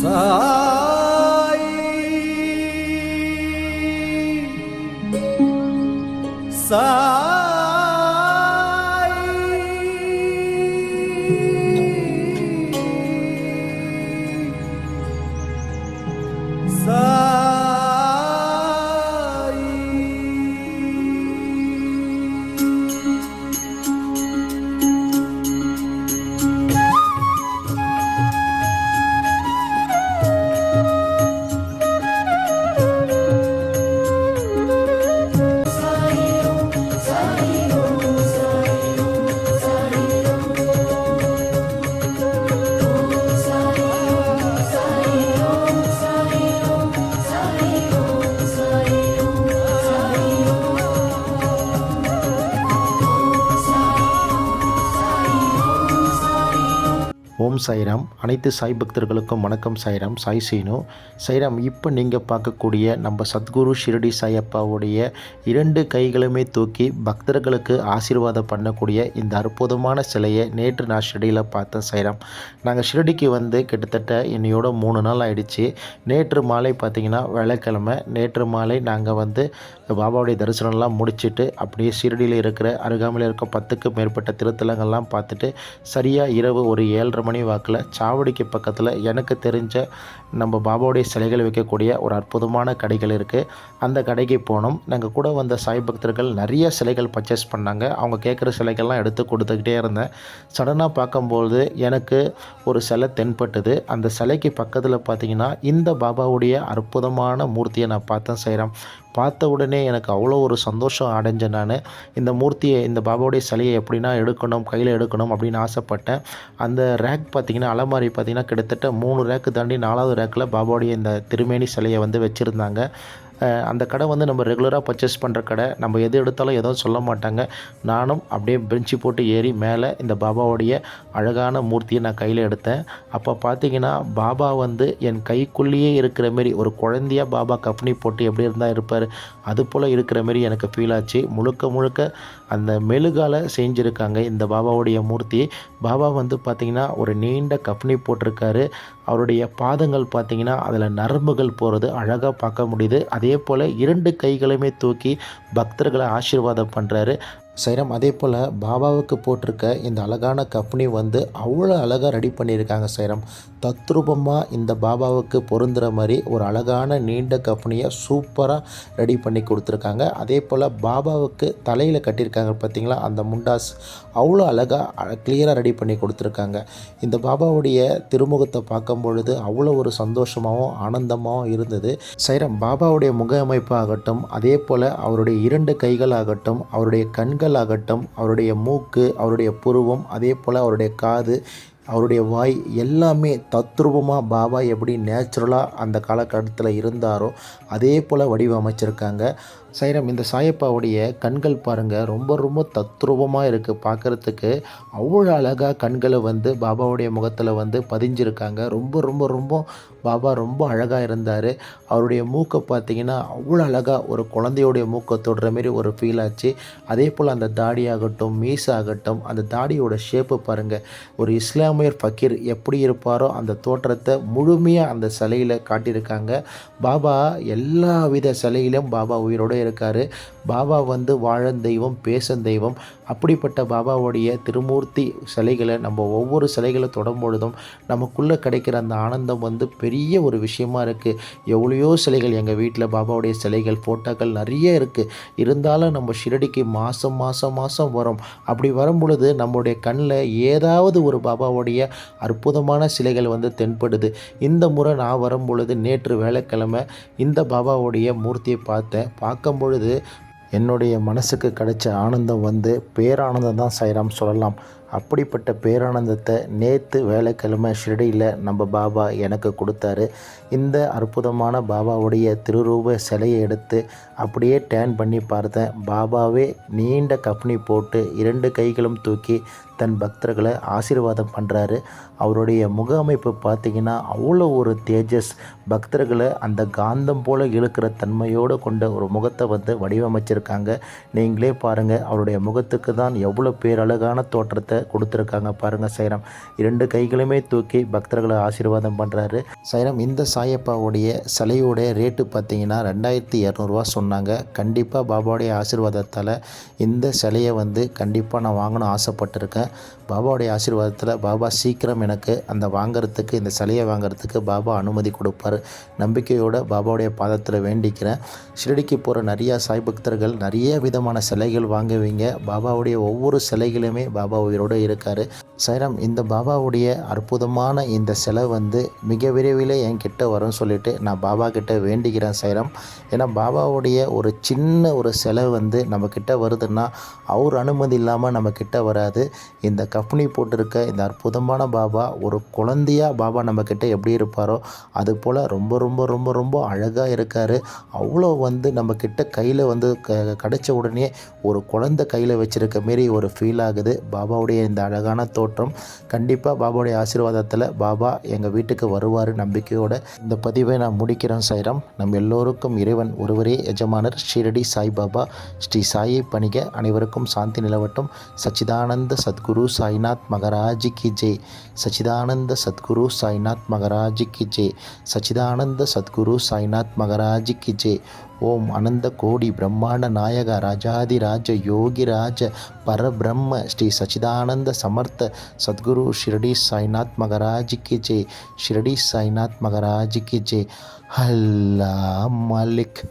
சாய் சாய் சாய் ஓம் சாய்ராம். அனைத்து சாய் பக்தர்களுக்கும் வணக்கம். சாய்ராம், சாய் சீனு. சாய்ராம், இப்போ நீங்கள் பார்க்கக்கூடிய நம்ம சத்குரு ஷிரடி சாயப்பாவுடைய 2 கைகளுமே தூக்கி பக்தர்களுக்கு ஆசீர்வாதம் பண்ணக்கூடிய இந்த அற்புதமான சிலையை நேற்று நான் ஷிரடியில் பார்த்தேன். சாய்ராம், நாங்கள் ஷிரடிக்கு வந்து கிட்டத்தட்ட என்னையோட 3 நாள் ஆகிடுச்சு. நேற்று மாலை பார்த்திங்கன்னா வெள்ளிக்கிழமை, நேற்று மாலை நாங்கள் வந்து பாபாவுடைய தரிசனம்லாம் முடிச்சுட்டு அப்படியே ஷிரடியில் இருக்கிற அருகாமையில் இருக்க 10க்கும் மேற்பட்ட திருத்தலங்கள்லாம் பார்த்துட்டு சரியாக இரவு ஒரு 7:30 மணி வாக்கில் சாவடிக்கு பக்கத்தில் எனக்கு தெரிஞ்ச நம்ம பாபாவுடைய சிலைகள் வைக்கக்கூடிய ஒரு அற்புதமான கடைகள் இருக்குது. அந்த கடைக்கு போனோம். நாங்கள் கூட வந்த சாய் பக்தர்கள் நிறைய சிலைகள் பர்ச்சேஸ் பண்ணாங்க. அவங்க கேட்குற சிலைகள்லாம் எடுத்து கொடுத்துக்கிட்டே இருந்தேன். சடனாக பார்க்கும்போது எனக்கு ஒரு சிலை தென்பட்டது. அந்த சிலைக்கு பக்கத்தில் பார்த்திங்கன்னா இந்த பாபாவுடைய அற்புதமான மூர்த்தியை நான் பார்த்தேன். சாய்ராம், பார்த்த உடனே எனக்கு அவ்வளோ ஒரு சந்தோஷம் அடைஞ்சேன். நான் இந்த மூர்த்தியை, இந்த பாபாவுடைய சிலையை எப்படின்னா எடுக்கணும், கையில் எடுக்கணும் அப்படின்னு ஆசைப்பட்டேன். அந்த ரேக் பார்த்திங்கன்னா, அலமாரி பார்த்திங்கன்னா கிட்டத்தட்ட 3 ரேக்கு தாண்டி 4வது ரேக்கில் பாபாவுடைய இந்த திருமேனி சிலையை வந்து வச்சுருந்தாங்க. அந்த கடை வந்து நம்ம ரெகுலராக பர்ச்சேஸ் பண்ணுற கடை. நம்ம எது எடுத்தாலும் எதுவும் சொல்ல மாட்டாங்க. நானும் அப்படியே பெஞ்சு போட்டு ஏறி மேலே இந்த பாபாவுடைய அழகான மூர்த்தியை நான் கையில் எடுத்தேன். அப்போ பார்த்திங்கன்னா பாபா வந்து என் கைக்குள்ளேயே இருக்கிற மாரி, ஒரு குழந்தையாக பாபா கஃப்னி போட்டு எப்படி இருந்தால் இருப்பார் அது போல் இருக்கிற மாரி எனக்கு ஃபீல் ஆச்சு. முழுக்க முழுக்க அந்த மெழுகால் செஞ்சுருக்காங்க இந்த பாபாவுடைய மூர்த்தி. பாபா வந்து பார்த்திங்கன்னா ஒரு நீண்ட கஃப்னி போட்டிருக்காரு. அவருடைய பாதங்கள் பார்த்திங்கன்னா அதில் நரம்புகள் போகிறது அழகாக பார்க்க முடியுது. அதே போல் 2 கைகளுமே தூக்கி பக்தர்களை ஆசீர்வாதம் பண்ணுறாரு. சைரம், அதே போல் பாபாவுக்கு போட்டிருக்க இந்த அழகான கஃப்னி வந்து அவ்வளோ அழகாக ரெடி பண்ணியிருக்காங்க. சைரம், தத்ரூபமாக இந்த பாபாவுக்கு பொருந்துகிற மாதிரி ஒரு அழகான நீண்ட கஃப்னியை சூப்பராக ரெடி பண்ணி கொடுத்துருக்காங்க. அதே போல் பாபாவுக்கு தலையில் கட்டியிருக்காங்க பார்த்திங்களா, அந்த முண்டாஸ் அவ்வளோ அழகாக கிளியராக ரெடி பண்ணி கொடுத்துருக்காங்க. இந்த பாபாவுடைய திருமுகத்தை பார்க்கும் பொழுது அவ்வளோ ஒரு சந்தோஷமாகவும் ஆனந்தமாகவும் இருந்தது. சைரம், பாபாவுடைய முக அமைப்பு ஆகட்டும், அதே போல் அவருடைய 2 கைகள் ஆகட்டும், அவருடைய கண்கள் ஆகட்டும், அவருடைய மூக்கு, அவருடைய புருவம், அதே போல் அவருடைய காது, அவருடைய வாய் எல்லாமே தத்ரூபமாக பாபா எப்படி நேச்சுரலாக அந்த காலகட்டத்தில் இருந்தாரோ அதே போல் வடிவமைச்சிருக்காங்க. சைரம், இந்த சாயப்பாவுடைய கண்கள் பாருங்கள், ரொம்ப ரொம்ப தத்ரூபமாக இருக்குது பார்க்குறதுக்கு. அவ்வளோ அழகாக கண்களை வந்து பாபாவுடைய முகத்தில் வந்து பதிஞ்சிருக்காங்க. ரொம்ப ரொம்ப ரொம்ப பாபா ரொம்ப அழகாக இருந்தார். அவருடைய மூக்கை பார்த்திங்கன்னா அவ்வளோ அழகாக ஒரு குழந்தையோடைய மூக்கை தொடுற மாரி ஒரு ஃபீல் ஆச்சு. அதே போல் அந்த தாடி ஆகட்டும், மீச ஆகட்டும், அந்த தாடியோட ஷேப்பு பாருங்கள், ஒரு இஸ்லாமியர் ஃபக்கீர் எப்படி இருப்பாரோ அந்த தோற்றத்தை முழுமையாக அந்த சிலையில் காட்டியிருக்காங்க. பாபா எல்லா வித சிலையிலும் பாபா உயிரோடு இருக்கார். பாபா வந்து வாழன் தெய்வம், பேசும் தெய்வம். அப்படிப்பட்ட பாபாவுடைய திருமூர்த்தி சிலைகளை நம்ம ஒவ்வொரு சிலைகளை தொடும் பொழுதும் நமக்குள்ளே கிடைக்கிற அந்த ஆனந்தம் வந்து பெரிய ஒரு விஷயமா இருக்குது. எவ்வளையோ சிலைகள் எங்கள் வீட்டில் பாபாவுடைய சிலைகள், ஃபோட்டோக்கள் நிறைய இருக்குது. இருந்தாலும் நம்ம ஷிரடிக்கு மாதம் வரும். அப்படி வரும் பொழுது நம்மளுடைய கண்ணில் ஏதாவது ஒரு பாபாவுடைய அற்புதமான சிலைகள் வந்து தென்படுது. இந்த முறை நான் வரும் பொழுது நேற்று வேலைக்கிழமை இந்த பாபாவுடைய மூர்த்தியை பார்த்தேன். பார்க்கும் பொழுது என்னுடைய மனசுக்கு கிடைச்ச ஆனந்தம் வந்து பேரானந்தம் தான் சாய்ராம் சொல்லலாம். அப்படிப்பட்ட பேரானந்தத்தை நேற்று வேலைக்கிழமை ஷிரடியில் நம்ம பாபா எனக்கு கொடுத்தாரு. இந்த அற்புதமான பாபாவுடைய திருரூப சிலையை எடுத்து அப்படியே டேன் பண்ணி பார்த்தேன். பாபாவே நீண்ட கஃப்னி போட்டு 2 கைகளும் தூக்கி தன் பக்தர்களை ஆசீர்வாதம் பண்ணுறாரு. அவருடைய முக அமைப்பு பார்த்திங்கன்னா அவ்வளோ ஒரு தேஜஸ், பக்தர்களை அந்த காந்தம் போல் இழுக்கிற தன்மையோடு கொண்ட ஒரு முகத்தை வந்து வடிவமைச்சிருக்காங்க. நீங்களே பாருங்கள், அவருடைய முகத்துக்கு தான் எவ்வளோ பேரழகான தோற்றத்தை கொடுத்துருக்காங்க பாருங்கள். சைராம் 2 கைகளுமே தூக்கி பக்தர்களை ஆசீர்வாதம் பண்ணுறாரு. சைராம் இந்த சாயப்பாவுடைய சிலையோடைய ரேட்டு பார்த்திங்கன்னா 2200 சொன்னாங்க. கண்டிப்பாக பாபாவுடைய ஆசீர்வாதத்தால் இந்த சிலையை வந்து கண்டிப்பாக நான் வாங்கணும் ஆசைப்பட்டிருக்கேன். பாபாவுடைய ஆசீர்வாதத்தில் பாபா சீக்கிரம் எனக்கு அந்த வாங்கிறதுக்கு, இந்த சிலையை வாங்கிறதுக்கு பாபா அனுமதி கொடுப்பார். நம்பிக்கையோடு பாபாவுடைய பாதத்தில் வேண்டிக்கிறேன். ஷிரடிக்கு போகிற நிறையா சாய் பக்தர்கள் நிறைய விதமான சிலைகள் வாங்குவீங்க. பாபாவுடைய ஒவ்வொரு சிலைகளுமே பாபா உயிரோடு இருக்கார். சைராம் இந்த பாபாவுடைய அற்புதமான இந்த சிலை வந்து மிக விரைவில் என்கிட்ட வரும்னு சொல்லிட்டு நான் பாபா கிட்ட வேண்டிக்கிறேன் சைராம். ஏன்னா பாபாவுடைய ஒரு சின்ன ஒரு சிலை வந்து நம்மக்கிட்ட வருதுன்னா அவர் அனுமதி இல்லாமல் நம்மக்கிட்ட வராது. இந்த கஃப்னி போட்டிருக்க இந்த அற்புதமான பாபா ஒரு குழந்தையாக பாபா நம்மக்கிட்ட எப்படி இருப்பாரோ அது போல் ரொம்ப ரொம்ப ரொம்ப ரொம்ப அழகாக இருக்கார். அவ்வளோ வந்து நம்மக்கிட்ட கையில் வந்து கிடைச்ச உடனே ஒரு குழந்தை கையில் வச்சுருக்க மாரி ஒரு ஃபீல் ஆகுது. பாபாவுடைய இந்த அழகான தோற்றம் கண்டிப்பாக பாபாவுடைய ஆசீர்வாதத்தில் பாபா எங்கள் வீட்டுக்கு வருவார் நம்பிக்கையோடு. இந்த பதிவை நான் முடிக்கிறேன் சைராம். நம் எல்லோருக்கும் இறைவன் ஒருவரே எஜமானர். ஷீரடி சாய்பாபா ஸ்ரீ சாயை பணிக. அனைவருக்கும் சாந்தி நிலவட்டும். சச்சிதானந்த சத்குரு சாய்நாத் மகராஜ் கி ஜெய். சச்சிதானந்த சத்குரு சாய்நாத் மகராஜ் கி ஜெய். சச்சிதானந்த சத்குரு சாய்நாத் மகராஜ் கி ஜெய். ஓம் அனந்த கோடி பிரம்மாண்ட நாயக ராஜாதிராஜ யோகிராஜ பரபிரம்ம ஸ்ரீ சச்சிதானந்த சமர்த்த சத்குரு ஷிரடி சாய்நாத் மகராஜ் கி ஜெய். ஷிரடி சாய்நாத் மகராஜ் கி ஜெய். அல்லாஹ் மாலிக்.